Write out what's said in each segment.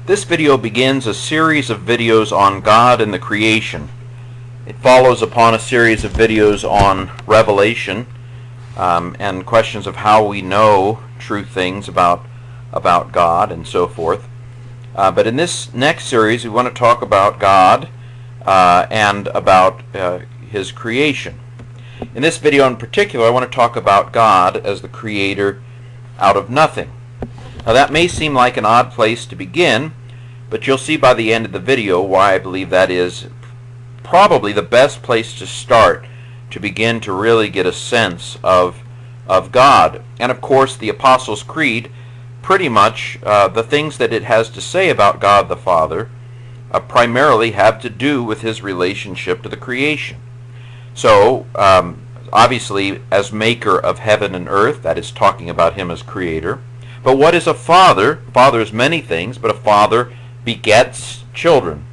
This video begins a series of videos on God and the creation. It follows upon a series of videos on Revelation and questions of how we know true things about God and so forth. But in this next series we want to talk about God and about His creation. In this video in particular I want to talk about God as the creator out of nothing. Now that may seem like an odd place to begin, but you'll see by the end of the video why I believe that is probably the best place to start to begin to really get a sense of God. And of course the Apostles' Creed, pretty much the things that it has to say about God the Father primarily have to do with His relationship to the creation. So obviously as maker of heaven and earth, that is talking about Him as creator. But what is a father? A father is many things, but a father begets children.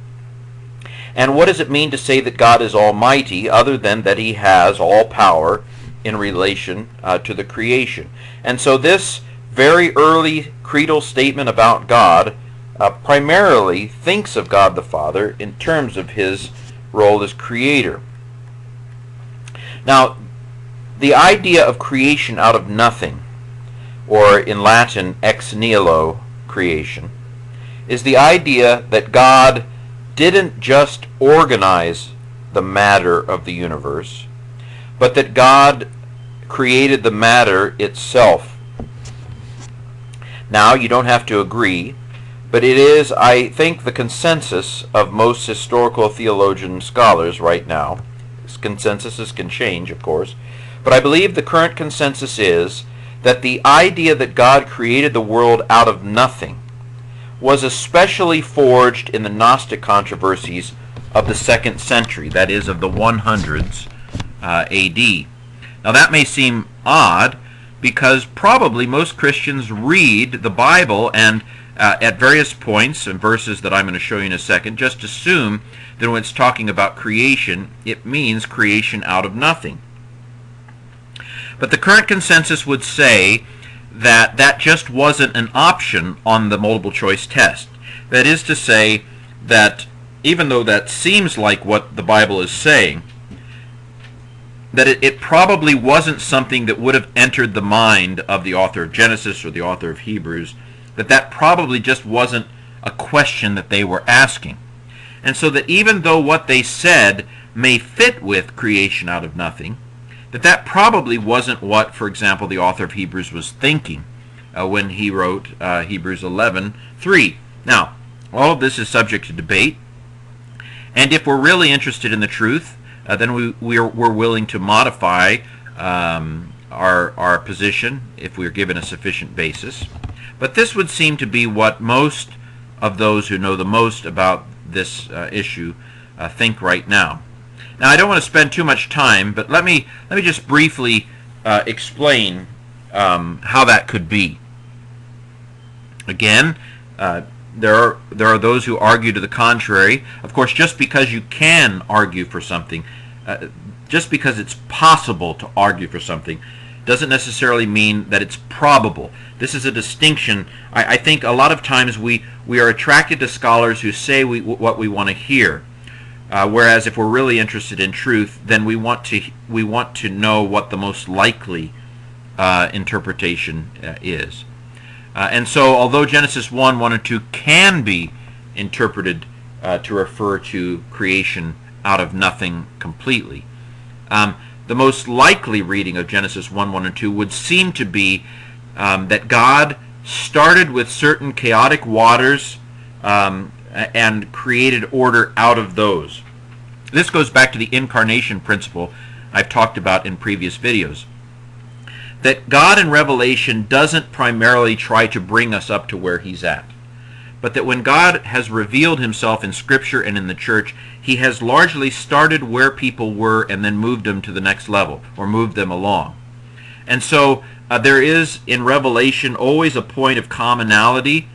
And what does it mean to say that God is almighty, other than that He has all power in relation to the creation? And so this very early creedal statement about God primarily thinks of God the Father in terms of His role as creator. Now, the idea of creation out of nothing, or in Latin ex nihilo creation, is the idea that God didn't just organize the matter of the universe, but that God created the matter itself. Now, you don't have to agree, but it is, I think, the consensus of most historical theologian scholars right now. Consensuses can change, of course, but I believe the current consensus is that the idea that God created the world out of nothing was especially forged in the Gnostic controversies of the 2nd century, that is, of the 100s AD. Now that may seem odd, because probably most Christians read the Bible and at various points and verses that I'm going to show you in a second, just assume that when it's talking about creation, it means creation out of nothing. But the current consensus would say that that just wasn't an option on the multiple choice test. That is to say that even though that seems like what the Bible is saying, that it probably wasn't something that would have entered the mind of the author of Genesis or the author of Hebrews, that probably just wasn't a question that they were asking. And so that even though what they said may fit with creation out of nothing, that probably wasn't what, for example, the author of Hebrews was thinking when he wrote Hebrews 11:3. Now, all of this is subject to debate, and if we're really interested in the truth, then we're willing to modify our position if we're given a sufficient basis. But this would seem to be what most of those who know the most about this issue think right now. Now, I don't want to spend too much time, but let me just briefly explain how that could be. Again, there are those who argue to the contrary. Of course, just because you can argue for something, just because it's possible to argue for something, doesn't necessarily mean that it's probable. This is a distinction. I think a lot of times we are attracted to scholars who say what we want to hear. Whereas if we're really interested in truth, then we want to know what the most likely interpretation is. And so although Genesis 1 and 2 can be interpreted to refer to creation out of nothing completely, the most likely reading of Genesis 1 and 2 would seem to be that God started with certain chaotic waters and created order out of those. This goes back to the incarnation principle I've talked about in previous videos. That God in Revelation doesn't primarily try to bring us up to where He's at, but that when God has revealed Himself in Scripture and in the church, He has largely started where people were and then moved them to the next level, or moved them along. And so there is in Revelation always a point of commonality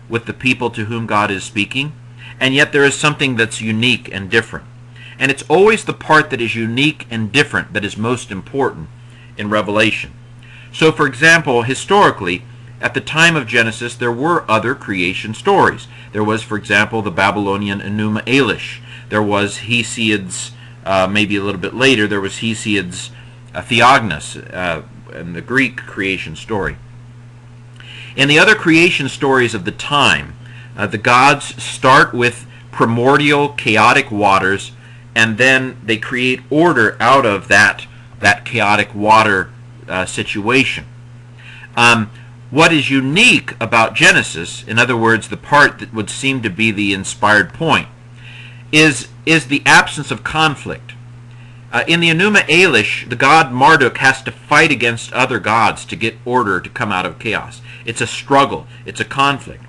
with the people to whom God is speaking, and yet there is something that's unique and different. And it's always the part that is unique and different that is most important in Revelation. So, for example, historically, at the time of Genesis, there were other creation stories. There was, for example, the Babylonian Enuma Elish. There was Hesiod's, maybe a little bit later, there was Hesiod's Theognis, and the Greek creation story. In the other creation stories of the time, the gods start with primordial, chaotic waters, and then they create order out of that chaotic water situation. What is unique about Genesis, in other words, the part that would seem to be the inspired point, is the absence of conflict. In the Enuma Elish, the god Marduk has to fight against other gods to get order to come out of chaos. It's a struggle. It's a conflict.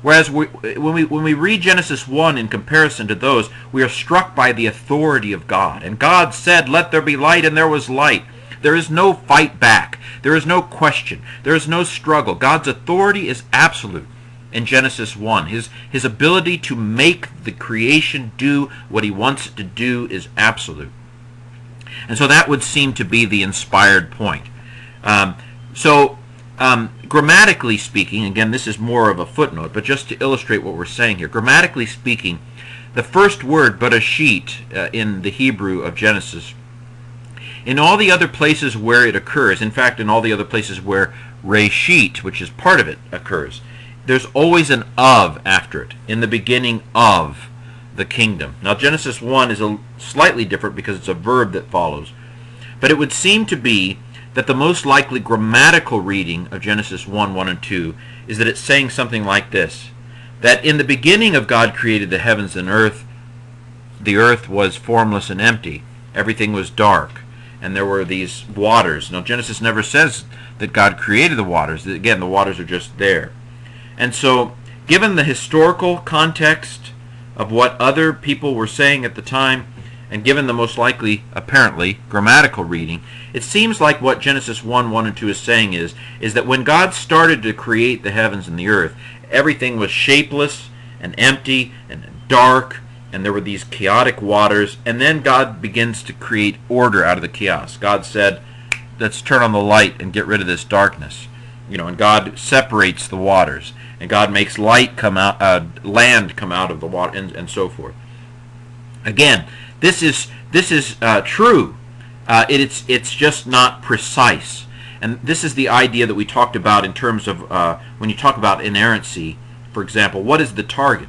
Whereas when we read Genesis 1 in comparison to those, we are struck by the authority of God. And God said, "Let there be light," and there was light. There is no fight back. There is no question. There is no struggle. God's authority is absolute in Genesis 1. His ability to make the creation do what he wants it to do is absolute. And so that would seem to be the inspired point. Grammatically speaking, again, this is more of a footnote, but just to illustrate what we're saying here, grammatically speaking, the first word, Bereshit, in the Hebrew of Genesis, in all the other places where it occurs, in fact, in all the other places where Reshit, which is part of it, occurs, there's always an of after it, in the beginning of the kingdom. Now, Genesis 1 is slightly different because it's a verb that follows. But it would seem to be that the most likely grammatical reading of Genesis 1, 1, and 2 is that it's saying something like this, that in the beginning of God created the heavens and earth, the earth was formless and empty. Everything was dark, and there were these waters. Now, Genesis never says that God created the waters. Again, the waters are just there. And so, given the historical context of what other people were saying at the time, and given the most likely, apparently, grammatical reading, it seems like what Genesis 1, 1, and 2 is saying is that when God started to create the heavens and the earth, everything was shapeless and empty and dark, and there were these chaotic waters, and then God begins to create order out of the chaos. God said, let's turn on the light and get rid of this darkness. And God separates the waters, and God makes light come out, land come out of the water, and so forth. Again, this is true. It's just not precise, and this is the idea that we talked about in terms of when you talk about inerrancy. For example, what is the target?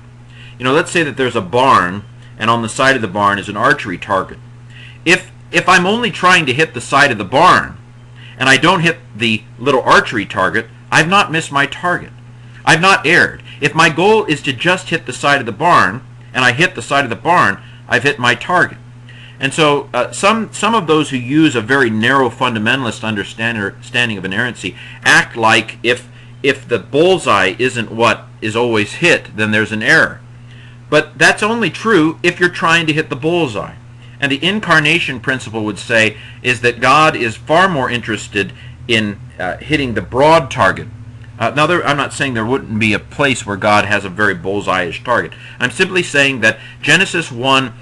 Let's say that there's a barn, and on the side of the barn is an archery target. If I'm only trying to hit the side of the barn, and I don't hit the little archery target, I've not missed my target. I've not erred. If my goal is to just hit the side of the barn, and I hit the side of the barn, I've hit my target. And so some of those who use a very narrow fundamentalist understanding of inerrancy act like if the bullseye isn't what is always hit, then there's an error. But that's only true if you're trying to hit the bullseye. And the incarnation principle would say is that God is far more interested in hitting the broad target. Now, I'm not saying there wouldn't be a place where God has a very bullseye-ish target. I'm simply saying that Genesis 1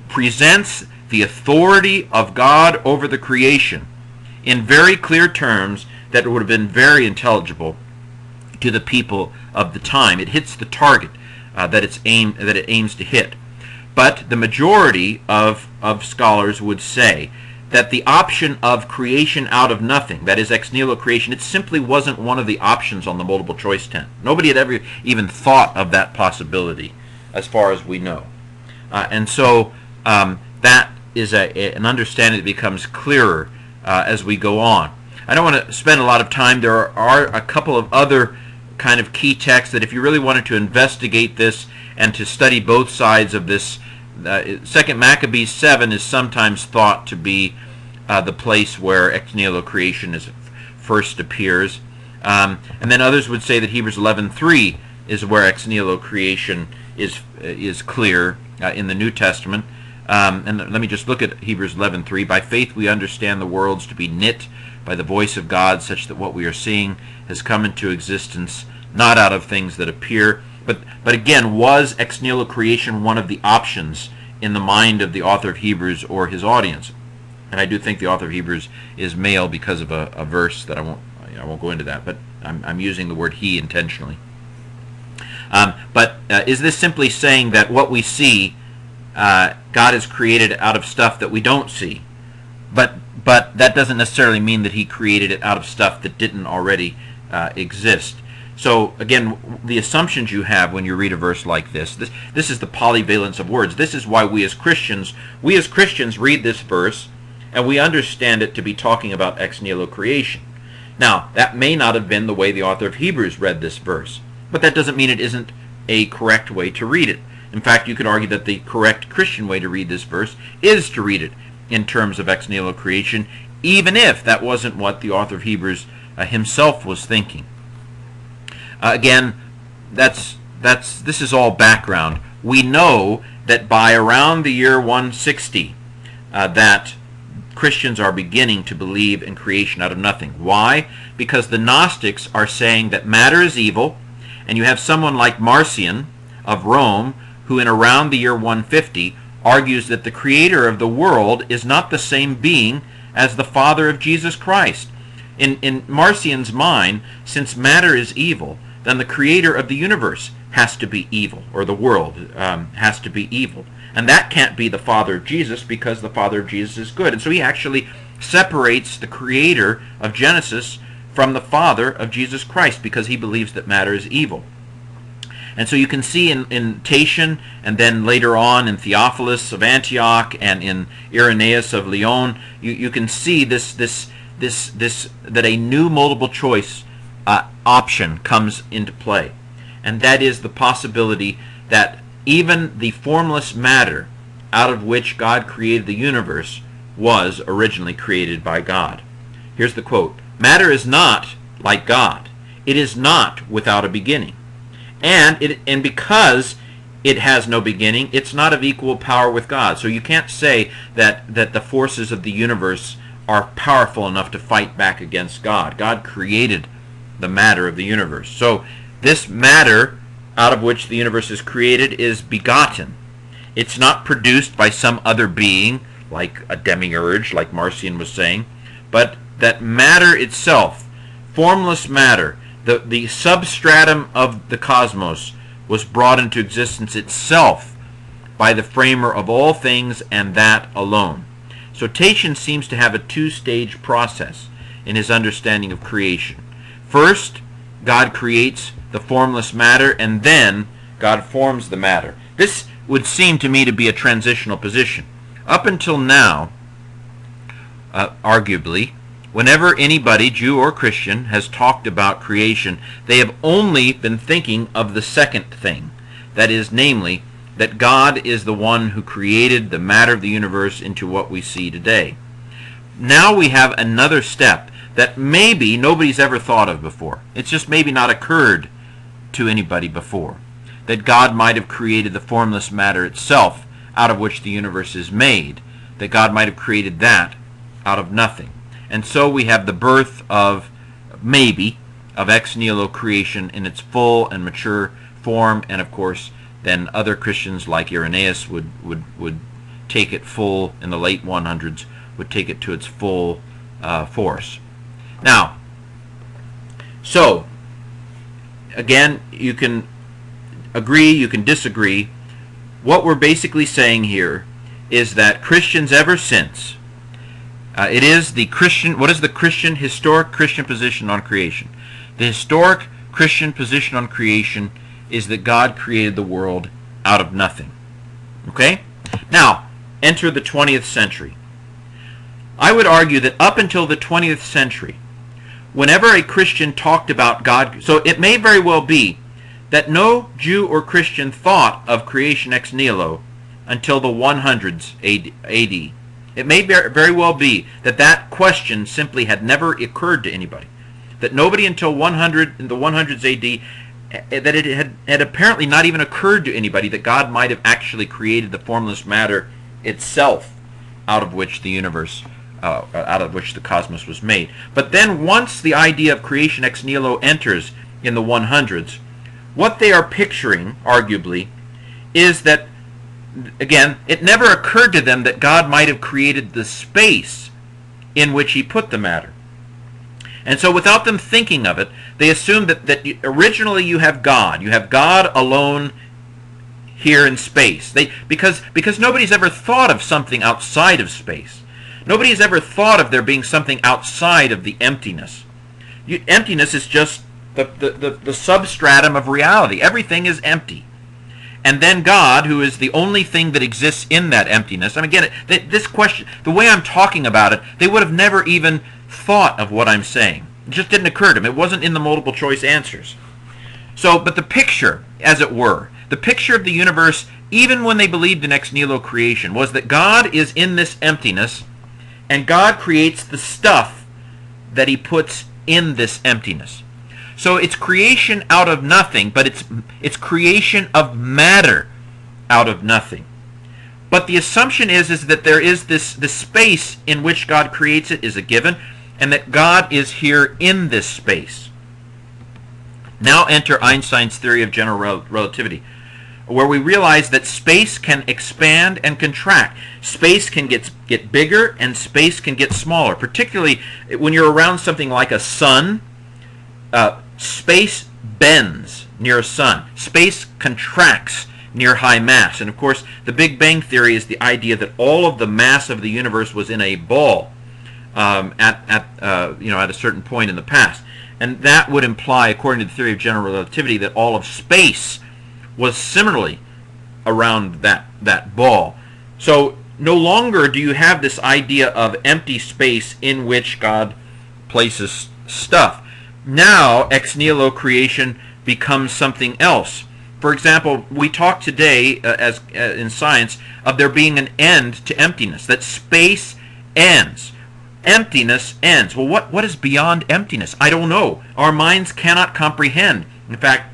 presents the authority of God over the creation in very clear terms that would have been very intelligible to the people of the time. It hits the target that it aims to hit. But the majority of scholars would say that the option of creation out of nothing, that is ex nihilo creation, it simply wasn't one of the options on the multiple choice tent. Nobody had ever even thought of that possibility as far as we know. And so that is an understanding that becomes clearer as we go on. I don't want to spend a lot of time. There are a couple of other kind of key texts that if you really wanted to investigate this and to study both sides of this, 2 Maccabees 7 is sometimes thought to be the place where ex nihilo creation first appears. And then others would say that Hebrews 11:3 is where ex nihilo creation is clear in the New Testament. And let me just look at Hebrews 11:3. By faith we understand the worlds to be knit by the voice of God, such that what we are seeing has come into existence, not out of things that appear. But again, was ex nihilo creation one of the options in the mind of the author of Hebrews or his audience? And I do think the author of Hebrews is male because of a verse that I won't go into that. But I'm using the word he intentionally. But is this simply saying that what we see, God has created out of stuff that we don't see? But that doesn't necessarily mean that he created it out of stuff that didn't already exist. So again, the assumptions you have when you read a verse like this is the polyvalence of words. This is why we as Christians read this verse and we understand it to be talking about ex nihilo creation. Now, that may not have been the way the author of Hebrews read this verse, but that doesn't mean it isn't a correct way to read it. In fact, you could argue that the correct Christian way to read this verse is to read it in terms of ex nihilo creation, even if that wasn't what the author of Hebrews himself was thinking. Again, this is all background. We know that by around the year 160, that Christians are beginning to believe in creation out of nothing. Why? Because the Gnostics are saying that matter is evil, and you have someone like Marcion of Rome, who in around the year 150 argues that the creator of the world is not the same being as the Father of Jesus Christ. In Marcion's mind, since matter is evil, then the creator of the universe has to be evil, or the world has to be evil. And that can't be the Father of Jesus, because the Father of Jesus is good. And so he actually separates the creator of Genesis from the Father of Jesus Christ, because he believes that matter is evil. And so you can see in Tatian, and then later on in Theophilus of Antioch, and in Irenaeus of Lyon, you can see that a new multiple choice option comes into play. And that is the possibility that even the formless matter out of which God created the universe was originally created by God. Here's the quote: "Matter is not like God. It is not without a beginning. And because it has no beginning, it's not of equal power with God." So you can't say that the forces of the universe are powerful enough to fight back against God. God created the matter of the universe. So this matter out of which the universe is created is begotten. It's not produced by some other being, like a demiurge, like Marcion was saying, but that matter itself, formless matter, the substratum of the cosmos, was brought into existence itself by the framer of all things, and that alone. So Tatian seems to have a two-stage process in his understanding of creation. First, God creates the formless matter, and then God forms the matter. This would seem to me to be a transitional position. Up until now, arguably, whenever anybody, Jew or Christian, has talked about creation, they have only been thinking of the second thing. That is, namely, that God is the one who created the matter of the universe into what we see today. Now we have another step that maybe nobody's ever thought of before. It's just maybe not occurred to anybody before. That God might have created the formless matter itself, out of which the universe is made. That God might have created that out of nothing. And so we have the birth of, maybe, of ex nihilo creation in its full and mature form, and of course then other Christians like Irenaeus would take it full in the late 100s, would take it to its full force. Now, so, again, you can agree, you can disagree. What we're basically saying here is that Christians ever since, what is the historic Christian position on creation? The historic Christian position on creation is that God created the world out of nothing. Okay? Now, enter the 20th century. I would argue that up until the 20th century, whenever a Christian talked about God, so it may very well be that no Jew or Christian thought of creation ex nihilo until the 100s AD. It may very well be that that question simply had never occurred to anybody. That nobody until in the 100s AD, that it had apparently not even occurred to anybody that God might have actually created the formless matter itself out of which the universe, out of which the cosmos was made. But then once the idea of creation ex nihilo enters in the 100s, what they are picturing, arguably, is that, again, it never occurred to them that God might have created the space in which he put the matter. And so without them thinking of it, they assume that originally you have God. You have God alone here in space. Because nobody's ever thought of something outside of space. Nobody's ever thought of there being something outside of the emptiness. Emptiness is just the substratum of reality. Everything is empty. And then God, who is the only thing that exists in that emptiness. I mean, again, this question, the way I'm talking about it, they would have never even thought of what I'm saying. It just didn't occur to them. It wasn't in the multiple choice answers. So, but the picture, as it were, the picture of the universe, even when they believed in ex nihilo creation, was that God is in this emptiness, and God creates the stuff that he puts in this emptiness. So it's creation out of nothing, but it's creation of matter out of nothing. But the assumption is that there is this space in which God creates it is a given, and that God is here in this space. Now enter Einstein's theory of general relativity, where we realize that space can expand and contract. Space can get bigger and space can get smaller. Particularly when you're around something like a sun, space bends near a sun. Space contracts near high mass. And of course, the Big Bang Theory is the idea that all of the mass of the universe was in a ball at a certain point in the past. And that would imply, according to the theory of general relativity, that all of space was similarly around that ball. So no longer do you have this idea of empty space in which God places stuff. Now ex nihilo creation becomes something else. For example, we talk today in science of there being an end to emptiness, that space ends. Emptiness ends. Well, what is beyond emptiness? I don't know. Our minds cannot comprehend. In fact,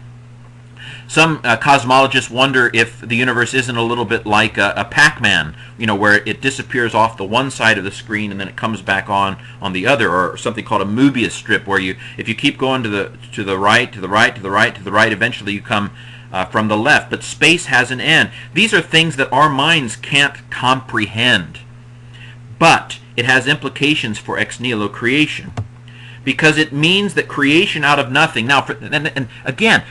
some cosmologists wonder if the universe isn't a little bit like a Pac-Man, where it disappears off the one side of the screen and then it comes back on the other, or something called a Mobius strip, where if you keep going to the right, eventually you come from the left. But space has an end. These are things that our minds can't comprehend. But it has implications for ex nihilo creation, because it means that creation out of nothing. Now, and again,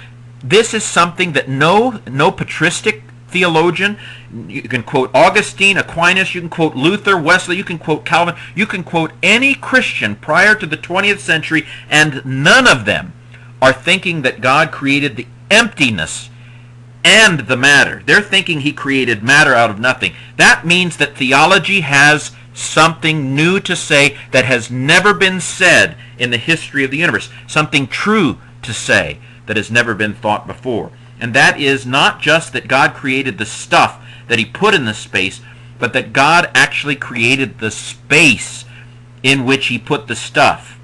this is something that no patristic theologian, you can quote Augustine, Aquinas, you can quote Luther, Wesley, you can quote Calvin, you can quote any Christian prior to the 20th century, and none of them are thinking that God created the emptiness and the matter. They're thinking he created matter out of nothing. That means that theology has something new to say that has never been said in the history of the universe. Something true to say that has never been thought before. And that is not just that God created the stuff that he put in the space, but that God actually created the space in which he put the stuff.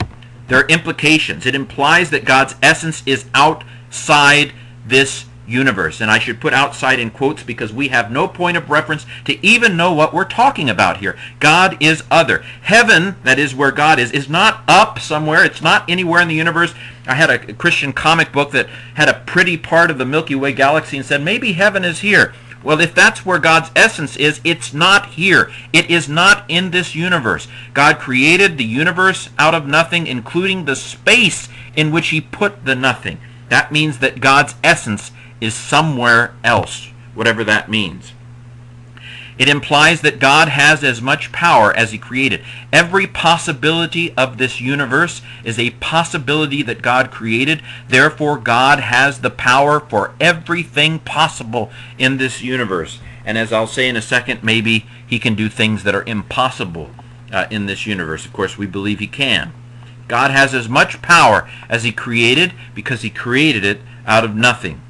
There are implications. It implies that God's essence is outside this universe. And I should put outside in quotes because we have no point of reference to even know what we're talking about here. God is other. Heaven, that is where God is not up somewhere. It's not anywhere in the universe. I had a Christian comic book that had a pretty part of the Milky Way galaxy and said, maybe heaven is here. Well, if that's where God's essence is, it's not here. It is not in this universe. God created the universe out of nothing, including the space in which he put the nothing. That means that God's essence is somewhere else, whatever that means. It implies that God has as much power as he created. Every possibility of this universe is a possibility that God created. Therefore, God has the power for everything possible in this universe. And as I'll say in a second, maybe he can do things that are impossible in this universe. Of course, we believe he can. God has as much power as he created because he created it out of nothing.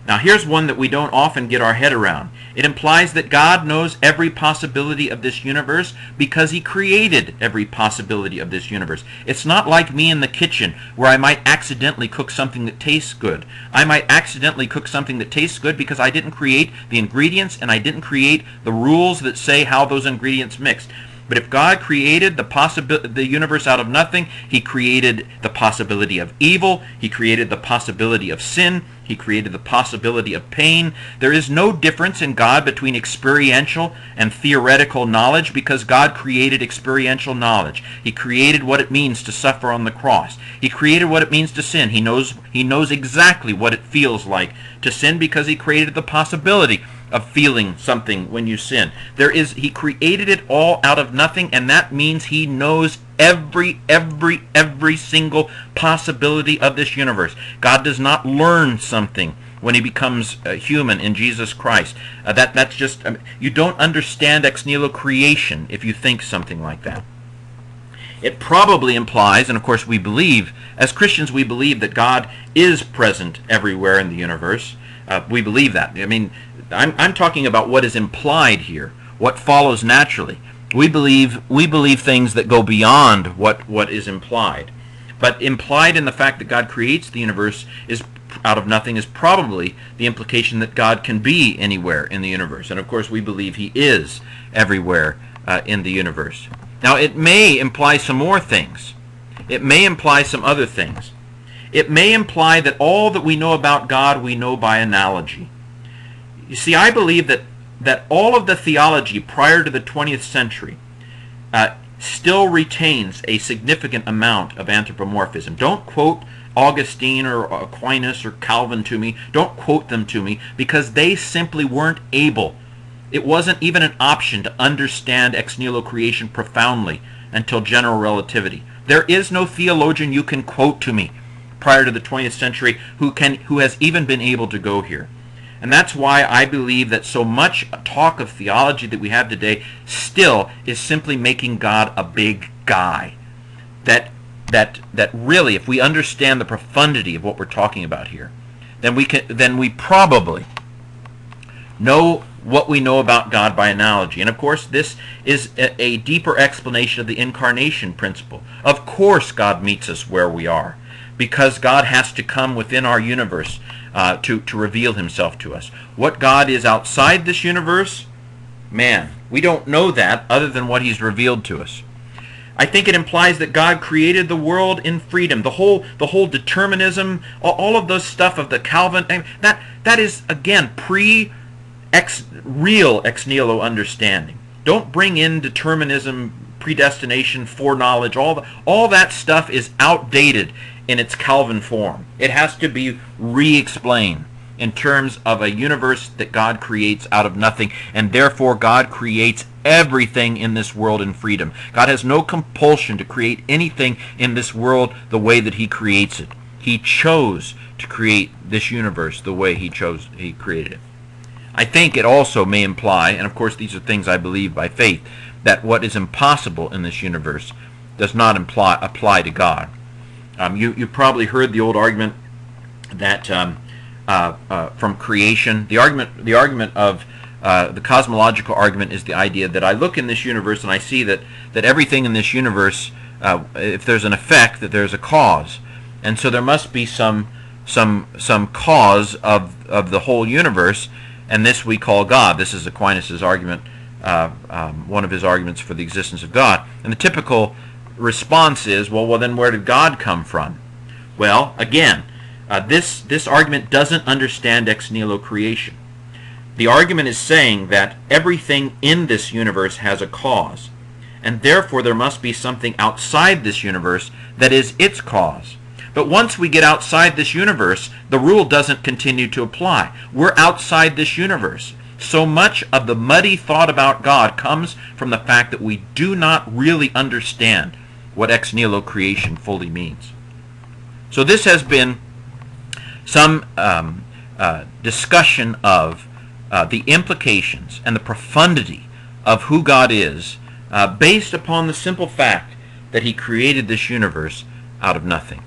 Now here's one that we don't often get our head around. It implies that God knows every possibility of this universe because he created every possibility of this universe. It's not like me in the kitchen where I might accidentally cook something that tastes good. I might accidentally cook something that tastes good because I didn't create the ingredients and I didn't create the rules that say how those ingredients mix. But if God created the universe out of nothing, he created the possibility of evil, he created the possibility of sin, he created the possibility of pain. There is no difference in God between experiential and theoretical knowledge, because God created experiential knowledge. He created what it means to suffer on the cross. He created what it means to sin. He knows exactly what it feels like to sin, because he created the possibility of feeling something when you sin. He created it all out of nothing, and that means he knows every single possibility of this universe. God does not learn something when he becomes human in Jesus Christ. That's just, you don't understand ex nihilo creation if you think something like that. It probably implies, and of course we believe, as Christians we believe that God is present everywhere in the universe. We believe that. I mean, I'm talking about what is implied here, what follows naturally. We believe things that go beyond what is implied. But implied in the fact that God creates the universe is out of nothing is probably the implication that God can be anywhere in the universe. And of course we believe he is everywhere in the universe. Now it may imply some more things. It may imply some other things. It may imply that all that we know about God we know by analogy. You see, I believe that all of the theology prior to the 20th century still retains a significant amount of anthropomorphism. Don't quote Augustine or Aquinas or Calvin to me. Don't quote them to me, because they simply weren't able. It wasn't even an option to understand ex nihilo creation profoundly until general relativity. There is no theologian you can quote to me prior to the 20th century who has even been able to go here. And that's why I believe that so much talk of theology that we have today still is simply making God a big guy. That really, if we understand the profundity of what we're talking about here, then we probably know what we know about God by analogy. And of course, this is a deeper explanation of the incarnation principle. Of course, God meets us where we are, because God has to come within our universe to reveal himself to us. What God is outside this universe, man, we don't know that other than what he's revealed to us. I think it implies that God created the world in freedom. The whole determinism, all of those stuff of the Calvin, that is, again, real ex nihilo understanding. Don't bring in determinism, predestination, foreknowledge. All that stuff is outdated in its Calvin form. It has to be re-explained in terms of a universe that God creates out of nothing, and therefore God creates everything in this world in freedom. God has no compulsion to create anything in this world the way that he creates it. He chose to create this universe the way he created it. I think it also may imply, and of course these are things I believe by faith, that what is impossible in this universe does not apply to God. You probably heard the old argument that from creation, the argument of the cosmological argument is the idea that I look in this universe and I see that everything in this universe, if there's an effect, that there's a cause, and so there must be some cause of the whole universe, and this we call God. This is Aquinas' argument, one of his arguments for the existence of God. And the typical response is, well, then where did God come from? Well, again, this argument doesn't understand ex nihilo creation. The argument is saying that everything in this universe has a cause, and therefore there must be something outside this universe that is its cause. But once we get outside this universe, the rule doesn't continue to apply. We're outside this universe. So much of the muddy thought about God comes from the fact that we do not really understand what ex nihilo creation fully means. So this has been some discussion of the implications and the profundity of who God is based upon the simple fact that he created this universe out of nothing.